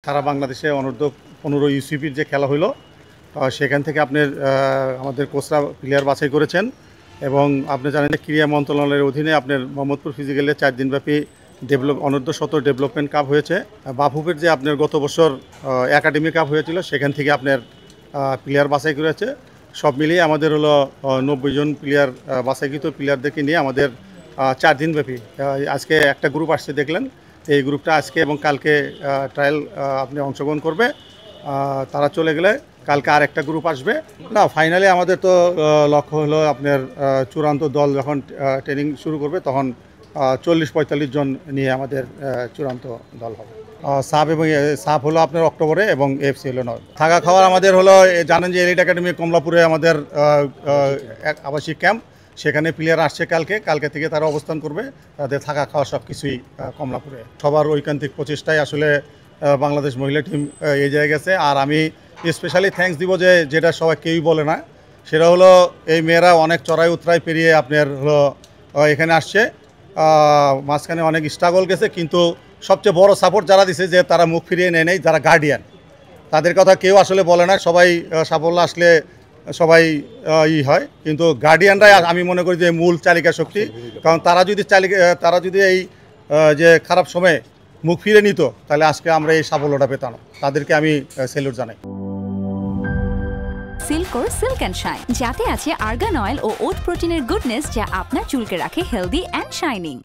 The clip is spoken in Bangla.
সারা বাংলাদেশে অনূর্ধ্ব 15 ইউসিপির যে খেলা হইল সেখান থেকে আপনার আমাদের কোচরা প্লেয়ার বাছাই করেছেন এবং আপনি জানেন যে ক্রীড়া মন্ত্রণালয়ের অধীনে আপনার মোহাম্মদপুর ফিজিক্যালে 4 দিনব্যাপী অনূর্ধ্ব 17 ডেভেলপমেন্ট কাপ হয়েছে। বাফুফের যে আপনার গত বছর একাডেমি কাপ হয়েছিল সেখান থেকে আপনার প্লেয়ার বাছাই করেছে। সব মিলিয়ে আমাদের হলো 90 জন প্লেয়ার বাছাইকৃত প্লেয়ারদেরকে নিয়ে আমাদের 4 দিনব্যাপী আজকে একটা গ্রুপ আসছে দেখলেন। এই গ্রুপটা আজকে এবং কালকে ট্রায়াল আপনি অংশগ্রহণ করবে। তারা চলে গেলে কালকে আর একটা গ্রুপ আসবে। না, ফাইনালি আমাদের তো লক্ষ্য হলো আপনার চূড়ান্ত দল যখন ট্রেনিং শুরু করবে তখন 40-45 জন নিয়ে আমাদের চূড়ান্ত দল হবে। সাব হলো আপনার অক্টোবরে এবং এফসি হলো 9। থাকা খাওয়ার আমাদের হলো জানেন যে এলিট একাডেমি কমলাপুরে আমাদের এক আবাসিক ক্যাম্প, সেখানে প্লেয়ার আসছে কালকে থেকে তারা অবস্থান করবে। তাদের থাকা খাওয়া সব কিছুই কমলাপুরে। সবার ঐকান্তিক প্রচেষ্টায় আসলে বাংলাদেশ মহিলা টিম এই জায়গায় গেছে। আর আমি স্পেশালি থ্যাঙ্কস দিব যেটা সবাই কেউই বলে না, সেটা হলো এই মেয়েরা অনেক চড়াই উতরাই পেরিয়ে আপনার হলো এখানে আসছে। মাঝখানে অনেক স্ট্রাগল গেছে, কিন্তু সবচেয়ে বড় সাপোর্ট যারা দিছে যে তারা মুখ ফিরিয়ে নেয় যারা গার্ডিয়ান, তাদের কথা কেউ আসলে বলে না। সবাই সাফল্য আসলে সবাই হয়, কিন্তু গার্ডিয়ানরাই আমি মনে করি যে মূল চালিকা শক্তি। কারণ তারা যদি এই যে খারাপ সময়ে মুখ ফিরে নিত তাহলে আজকে আমরা এই সাফল্যটা পেতাম। তাদেরকে আমি স্যালুট জানাই। সিল্কোর সিল্ক অ্যান্ড শাইন, যাতে আছে আর্গান অয়েল ও ওট প্রোটিনের গুডনেস, যা আপনার চুলকে রাখে হেলদি অ্যান্ড শাইনিং।